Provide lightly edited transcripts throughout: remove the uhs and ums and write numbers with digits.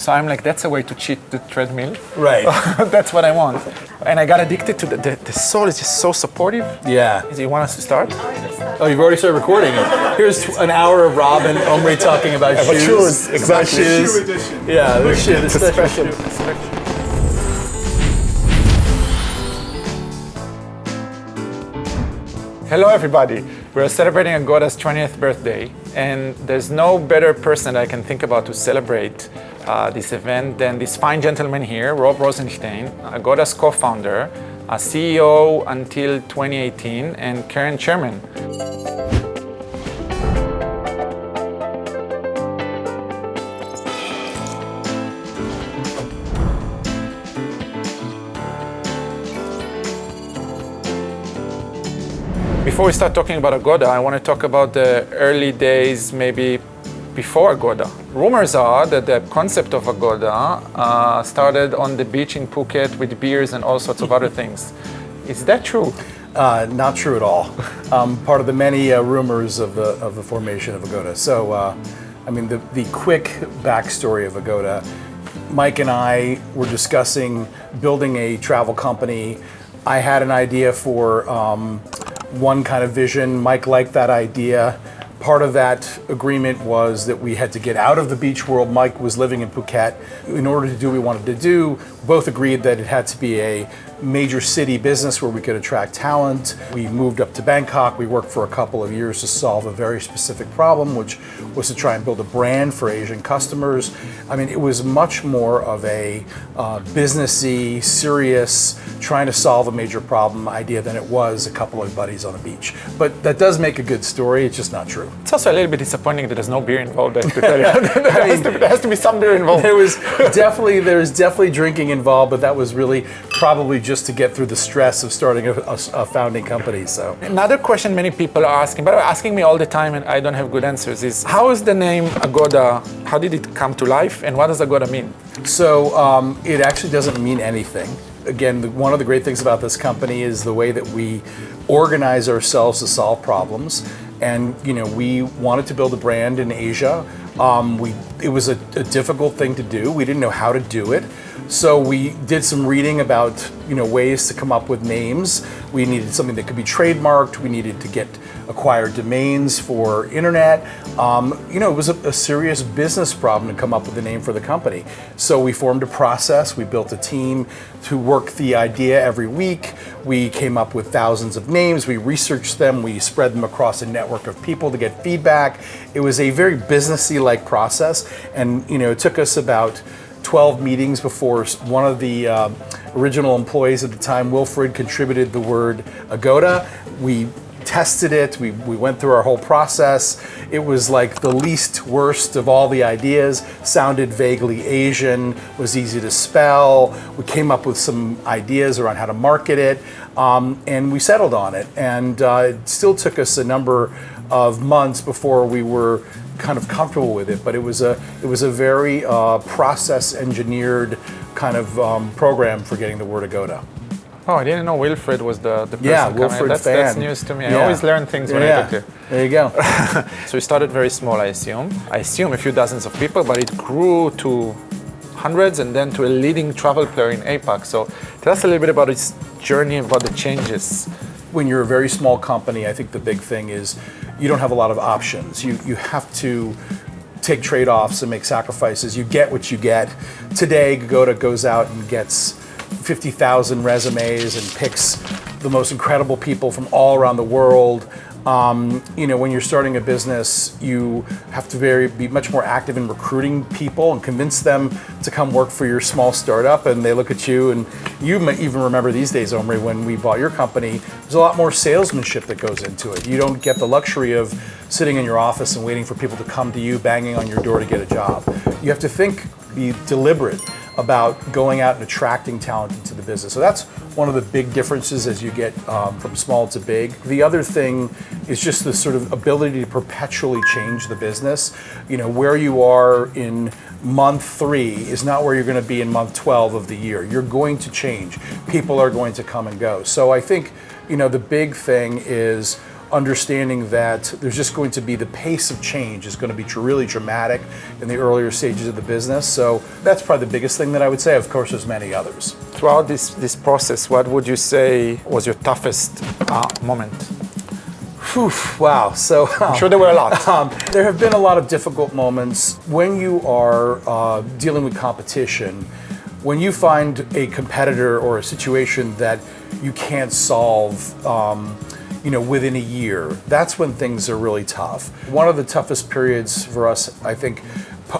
So I'm like, that's a way to cheat the treadmill. Right. That's what I want. And I got addicted to the soul is just so supportive. Yeah. Do you want us to start? Oh, you've already started recording it. Here's an hour of Rob and Omri talking about shoes. Exactly. Shoes. Shoe edition. Yeah, the shoe, the special Special. shoe. Hello everybody. We're celebrating Agoda's 20th birthday, and there's no better person that I can think about to celebrate this event than this fine gentleman here, Rob Rosenstein, Agoda's co-founder, a CEO until 2018 and current chairman. Before we start talking about Agoda, I want to talk about the early days, maybe before Agoda. Rumors are that the concept of Agoda started on the beach in Phuket with beers and all sorts of other things. Is that true? Not true at all. Part of the many rumors of the formation of Agoda. So, I mean, the quick backstory of Agoda, Mike and I were discussing building a travel company. I had an idea for one kind of vision. Mike liked that idea. Part of that agreement was that we had to get out of the beach world. Mike was living in Phuket. In order to do what we wanted to do, both agreed that it had to be a major city business where we could attract talent. We moved up to Bangkok. We worked for a couple of years to solve a very specific problem, which was to try and build a brand for Asian customers. I mean, it was much more of a businessy, serious, trying to solve a major problem idea than it was a couple of buddies on a beach. But that does make a good story. It's just not true. It's also a little bit disappointing that there's no beer involved, I have to tell you. There has to be some beer involved. There's definitely drinking involved, but that was really probably just to get through the stress of starting a founding company. So another question many people are asking, but asking me all the time and I don't have good answers, is how is the name Agoda, how did it come to life and what does Agoda mean? So it actually doesn't mean anything. Again, one of the great things about this company is the way that we organize ourselves to solve problems. And we wanted to build a brand in Asia. It was a difficult thing to do. We didn't know how to do it. So we did some reading about ways to come up with names. We needed something that could be trademarked. We needed to acquire domains for internet. It was a serious business problem to come up with a name for the company. So we formed a process. We built a team to work the idea every week. We came up with thousands of names. We researched them. We spread them across a network of people to get feedback. It was a very businessy-like process. And it took us about 12 meetings before one of the original employees at the time, Wilfred, contributed the word Agoda. We tested it. We went through our whole process. It was like the least worst of all the ideas. Sounded vaguely Asian, was easy to spell. We came up with some ideas around how to market it, and we settled on it. And it still took us a number of months before we were kind of comfortable with it, but it was a very process engineered kind of program for getting the word Agoda. Oh, I didn't know Wilfred was the person. Yeah, coming. Wilfred's fan. That's news to me. Yeah. I always learn things when I talk to you. There you go. So we started very small, I assume a few dozens of people, but it grew to hundreds and then to a leading travel player in APAC. So tell us a little bit about its journey, about the changes. When you're a very small company, I think the big thing is you don't have a lot of options. You have to take trade-offs and make sacrifices. You get what you get. Today, Agoda goes out and gets 50,000 resumes and picks the most incredible people from all around the world. When you're starting a business, you have to be much more active in recruiting people and convince them to come work for your small startup. And they look at you, and you might even remember these days, Omri, when we bought your company, there's a lot more salesmanship that goes into it. You don't get the luxury of sitting in your office and waiting for people to come to you, banging on your door to get a job. You have to be deliberate about going out and attracting talent into the business. So that's one of the big differences as you get from small to big. The other thing is just the sort of ability to perpetually change the business. Where you are in month 3 is not where you're going to be in month 12 of the year. You're going to change. People are going to come and go. So I think, the big thing is understanding that there's just going to be the pace of change is going to be really dramatic in the earlier stages of the business. So that's probably the biggest thing that I would say. Of course, there's many others. Throughout this process, what would you say was your toughest moment? Whew, wow. So I'm sure there were a lot. There have been a lot of difficult moments when you are dealing with competition. When you find a competitor or a situation that you can't solve, within a year, that's when things are really tough. One of the toughest periods for us, I think,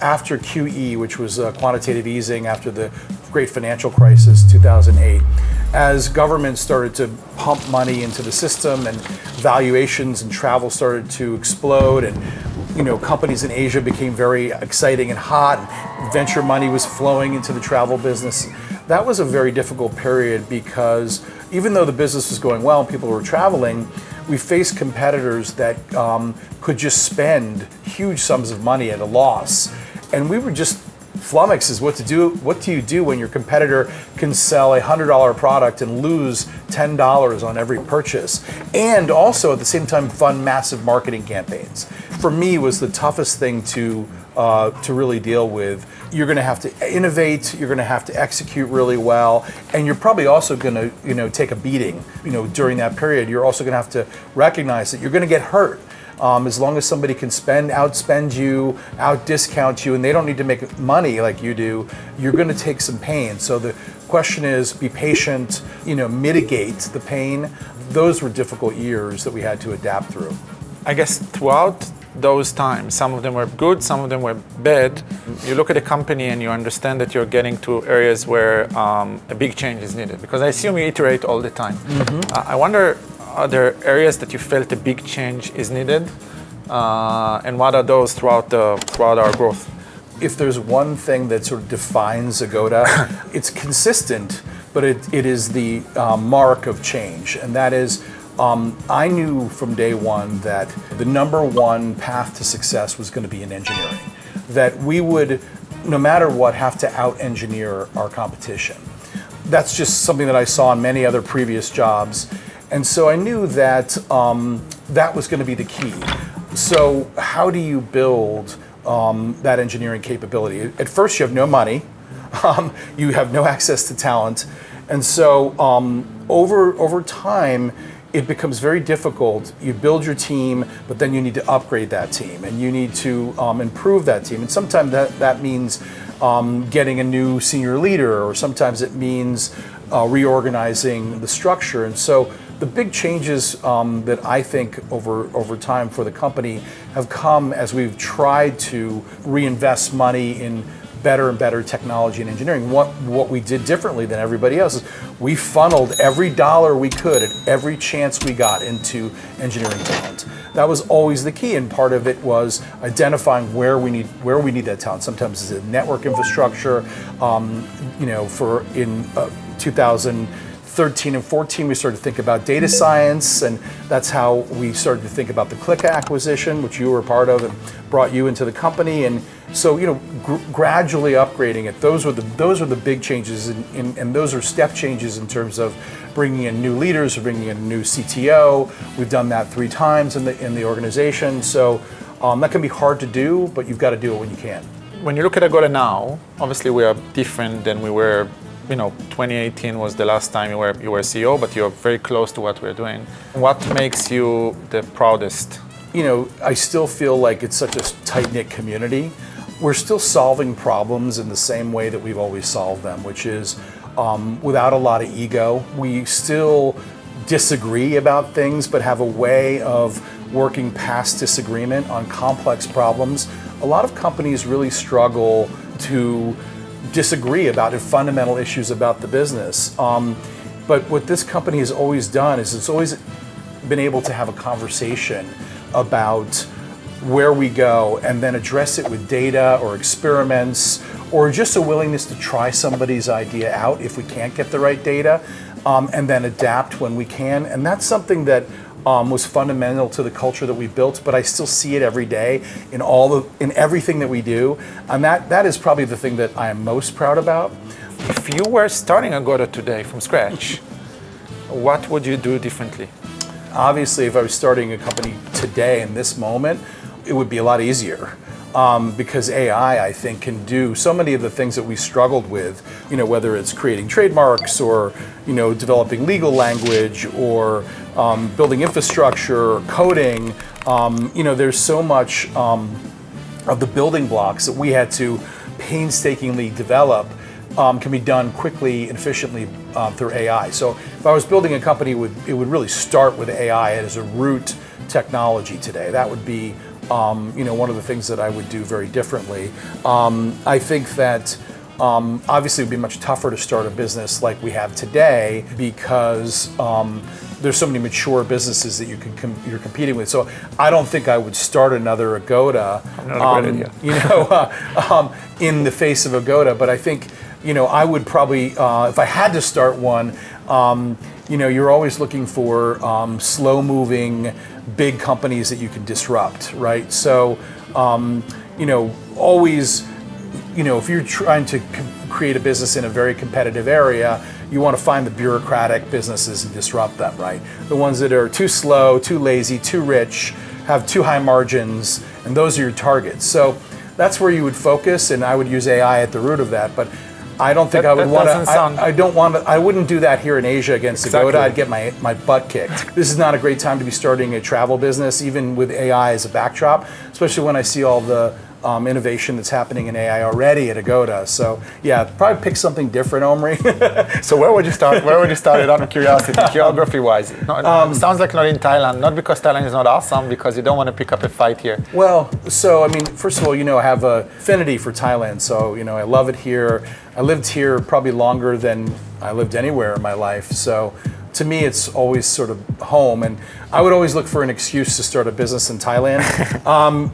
after QE, which was quantitative easing after the great financial crisis, 2008, as governments started to pump money into the system and valuations and travel started to explode, and companies in Asia became very exciting and hot, and venture money was flowing into the travel business. That was a very difficult period because even though the business was going well and people were traveling, we faced competitors that could just spend huge sums of money at a loss. And we were just flummoxes. What do you do when your competitor can sell a $100 product and lose $10 on every purchase, and also at the same time fund massive marketing campaigns? For me, was the toughest thing to really deal with. You're going to have to innovate. You're going to have to execute really well, and you're probably also going to take a beating. During that period, you're also going to have to recognize that you're going to get hurt. As long as somebody can outspend you, out-discount you, and they don't need to make money like you do, you're going to take some pain. So the question is, be patient, mitigate the pain. Those were difficult years that we had to adapt through. I guess throughout those times, some of them were good, some of them were bad. You look at a company and you understand that you're getting to areas where a big change is needed, because I assume you iterate all the time. I wonder, are there areas that you felt a big change is needed? And what are those throughout our growth? If there's one thing that sort of defines Agoda, it's consistent, but it is the mark of change. And that is, I knew from day one that the number one path to success was going to be in engineering. That we would, no matter what, have to out-engineer our competition. That's just something that I saw in many other previous jobs. And so I knew that that was going to be the key. So how do you build that engineering capability? At first, you have no money. You have no access to talent. And so over time, it becomes very difficult. You build your team, but then you need to upgrade that team, and you need to improve that team. And sometimes that means getting a new senior leader, or sometimes it means reorganizing the structure. And so the big changes that I think over time for the company have come as we've tried to reinvest money in better and better technology and engineering. What we did differently than everybody else is we funneled every dollar we could at every chance we got into engineering talent. That was always the key, and part of it was identifying where we need that talent. Sometimes it's a network infrastructure. For in 2013 and 14, we started to think about data science, and that's how we started to think about the Click acquisition, which you were a part of and brought you into the company. And so, gradually upgrading it. Those were the big changes, and those are step changes in terms of bringing in new leaders or bringing in a new CTO. We've done that 3 times in the organization. So that can be hard to do, but you've got to do it when you can. When you look at Agoda now, obviously we are different than we were. 2018 was the last time you were CEO, but you're very close to what we're doing. What makes you the proudest? I still feel like it's such a tight-knit community. We're still solving problems in the same way that we've always solved them, which is without a lot of ego. We still disagree about things, but have a way of working past disagreement on complex problems. A lot of companies really struggle to disagree about fundamental issues about the business. But what this company has always done is it's always been able to have a conversation about where we go and then address it with data or experiments or just a willingness to try somebody's idea out if we can't get the right data, and then adapt when we can. And that's something that was fundamental to the culture that we built, but I still see it every day in everything that we do. And that is probably the thing that I am most proud about. If you were starting Agoda today from scratch, what would you do differently? Obviously, if I was starting a company today in this moment, it would be a lot easier. Because AI, I think, can do so many of the things that we struggled with, whether it's creating trademarks or, developing legal language or building infrastructure, or coding. There's so much of the building blocks that we had to painstakingly develop can be done quickly and efficiently through AI. So if I was building a company, it would really start with AI as a root technology today. That would be one of the things that I would do very differently. I think that obviously it would be much tougher to start a business like we have today because there's so many mature businesses that you're competing with. So I don't think I would start another Agoda, in the face of Agoda. But I think I would probably, if I had to start one, you're always looking for slow-moving, big companies that you can disrupt, right? So, always, if you're trying to create a business in a very competitive area, you want to find the bureaucratic businesses and disrupt them, right? The ones that are too slow, too lazy, too rich, have too high margins, and those are your targets. So that's where you would focus, and I would use AI at the root of that. But I don't think I would want to. I wouldn't do that here in Asia against Agoda. I'd get my butt kicked. This is not a great time to be starting a travel business, even with AI as a backdrop, especially when I see all the innovation that's happening in AI already at Agoda. So yeah, probably pick something different, Omri. So where would you start? Where would you start it? Out of curiosity, geography-wise. Sounds like not in Thailand. Not because Thailand is not awesome, because you don't want to pick up a fight here. Well, so I mean, first of all, I have an affinity for Thailand. So I love it here. I lived here probably longer than I lived anywhere in my life. So to me, it's always sort of home. And I would always look for an excuse to start a business in Thailand.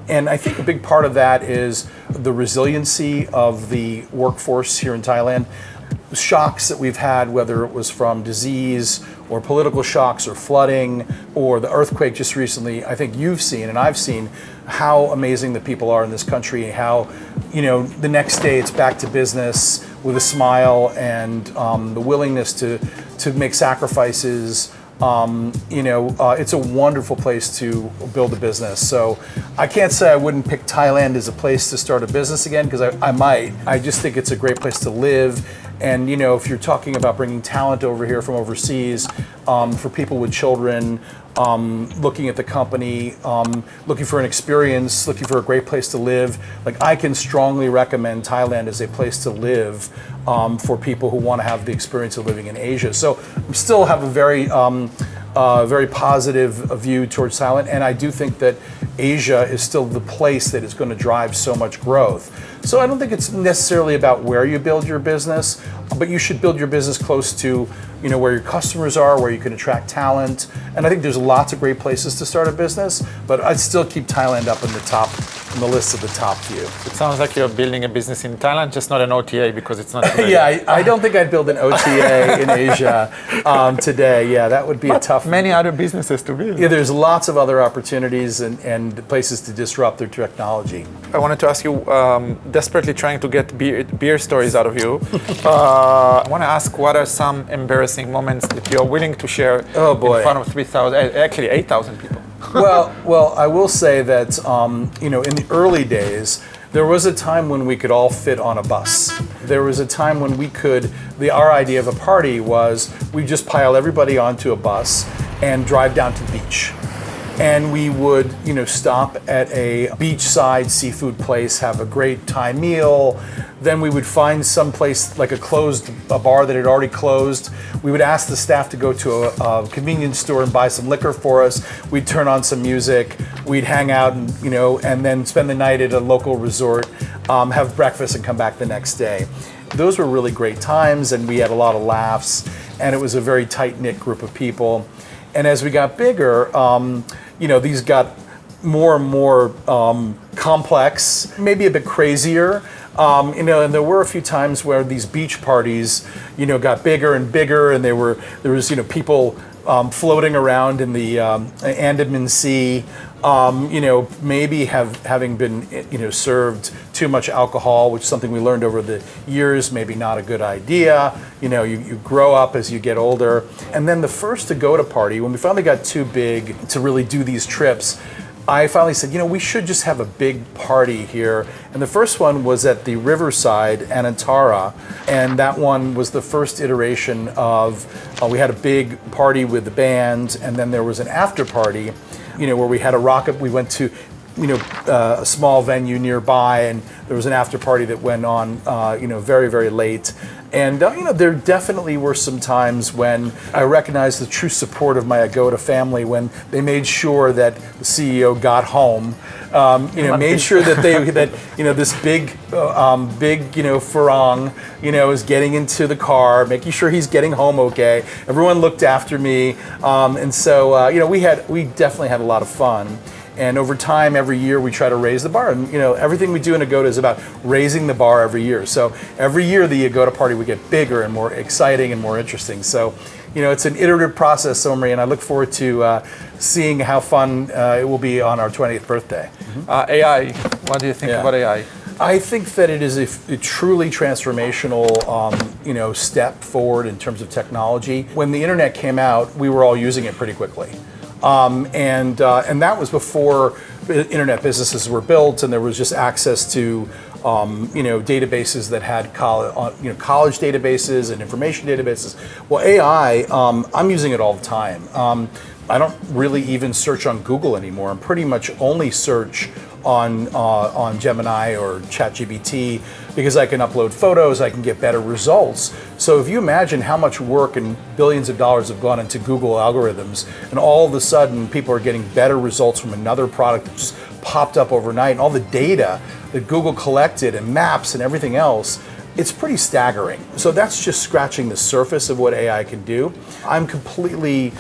And I think a big part of that is the resiliency of the workforce here in Thailand. Shocks that we've had, whether it was from disease or political shocks or flooding or the earthquake just recently, I think you've seen and I've seen how amazing the people are in this country, how the next day it's back to business with a smile and the willingness to make sacrifices. It's a wonderful place to build a business. So I can't say I wouldn't pick Thailand as a place to start a business again, because I might. I just think it's a great place to live. And if you're talking about bringing talent over here from overseas, for people with children, looking at the company, looking for an experience, looking for a great place to live, I can strongly recommend Thailand as a place to live for people who want to have the experience of living in Asia. So I still have a very positive view towards Thailand, and I do think that Asia is still the place that is going to drive so much growth. So I don't think it's necessarily about where you build your business, but you should build your business close to where your customers are, where you can attract talent. And I think there's lots of great places to start a business, but I'd still keep Thailand up in the list of the top few. It sounds like you're building a business in Thailand, just not an OTA, because it's not. Yeah, I don't think I'd build an OTA in Asia today. Yeah, that would be a tough. Many other businesses to build. Yeah, there's lots of other opportunities and places to disrupt their technology. I wanted to ask you, desperately trying to get beer stories out of you. I want to ask, what are some embarrassing moments that you're willing to share in front of 3,000, actually 8,000 people? Well, I will say that in the early days, there was a time when we could all fit on a bus. There was a time when our idea of a party was we just pile everybody onto a bus and drive down to the beach. And we would, stop at a beachside seafood place, have a great Thai meal. Then we would find some place like a bar that had already closed. We would ask the staff to go to a convenience store and buy some liquor for us. We'd turn on some music. We'd hang out and then spend the night at a local resort, have breakfast and come back the next day. Those were really great times, and we had a lot of laughs, and it was a very tight-knit group of people. And as we got bigger, these got more and more complex, maybe a bit crazier. And there were a few times where these beach parties, got bigger and bigger, and there was people floating around in the Andaman Sea, maybe having been, served too much alcohol, which is something we learned over the years, maybe not a good idea. You grow up as you get older. And then the first Agoda party, when we finally got too big to really do these trips, I finally said, we should just have a big party here. And the first one was at the Riverside, Anantara. And that one was the first iteration of, we had a big party with the band, and then there was an after party, where we had a rocket. We went to, a small venue nearby, and there was an after party that went on, very, very late. And there definitely were some times when I recognized the true support of my Agoda family when they made sure that the CEO got home. Made sure that this big Farang, is getting into the car, making sure he's getting home okay. Everyone looked after me, and so we definitely had a lot of fun. And over time, every year we try to raise the bar. And everything we do in Agoda is about raising the bar every year. So every year the Agoda party would get bigger and more exciting and more interesting. So it's an iterative process, Omri, and I look forward to seeing how fun it will be on our 20th birthday. AI, what do you think about AI? I think that it is a truly transformational, step forward in terms of technology. When the internet came out, we were all using it pretty quickly. And that was before internet businesses were built, and there was just access to databases that had college databases and information databases. Well, AI, I'm using it all the time. I don't really even search on Google anymore. I'm pretty much only search on Gemini or ChatGPT because I can upload photos, I can get better results. So if you imagine how much work and billions of dollars have gone into Google algorithms, and all of a sudden people are getting better results from another product that just popped up overnight, and all the data that Google collected and maps and everything else, it's pretty staggering. So that's just scratching the surface of what AI can do. I'm completely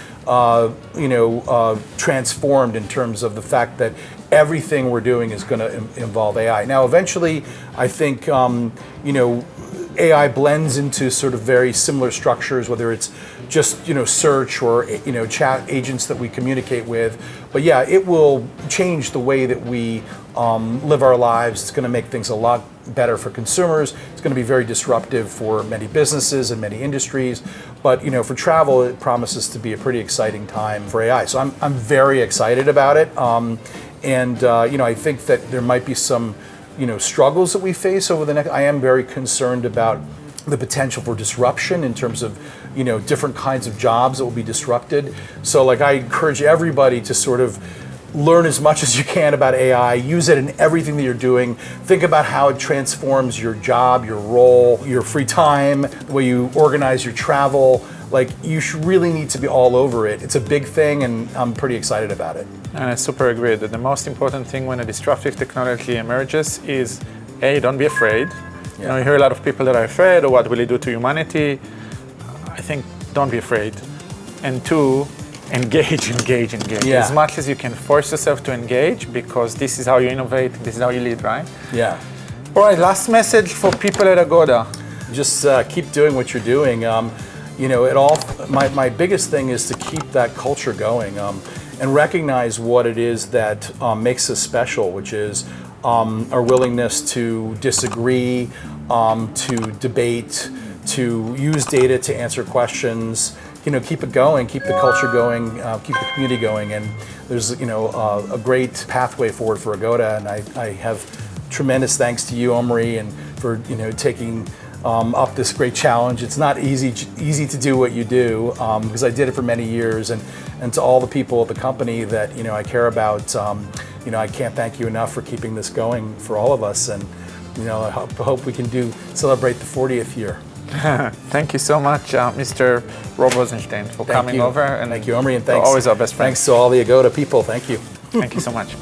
transformed in terms of the fact that everything we're doing is going to involve AI. Now, eventually, I think, AI blends into sort of very similar structures, whether it's just, search or, chat agents that we communicate with. But yeah, it will change the way that we live our lives. It's going to make things a lot better for consumers. It's going to be very disruptive for many businesses and many industries. But for travel, it promises to be a pretty exciting time for AI. So I'm very excited about it. I think that there might be some, struggles that we face over the next. I am very concerned about the potential for disruption in terms of, different kinds of jobs that will be disrupted. So, I encourage everybody to sort of learn as much as you can about AI, use it in everything that you're doing. Think about how it transforms your job, your role, your free time, the way you organize your travel. You really need to be all over it. It's a big thing, and I'm pretty excited about it. And I super agree that the most important thing when a disruptive technology emerges is, A, don't be afraid. Yeah. You hear a lot of people that are afraid, or what will it do to humanity? I think don't be afraid. And two, engage. Yeah. As much as you can force yourself to engage, because this is how you innovate, this is how you lead, right? Yeah. All right, last message for people at Agoda. Just keep doing what you're doing. My biggest thing is to keep that culture going and recognize what it is that makes us special, which is our willingness to disagree, to debate, to use data to answer questions. Keep it going, keep the culture going, keep the community going, and there's a great pathway forward for Agoda, and I have tremendous thanks to you, Omri, and for taking up this great challenge. It's not easy to do what you do because I did it for many years, and to all the people at the company that I care about, I can't thank you enough for keeping this going for all of us, and I hope we can celebrate the 40th year. Thank you so much, Mr. Robert Rosenstein, for coming over. And thank you, Omri, and thanks. Always our best friend. Thanks to all the Agoda people. Thank you. Thank you so much.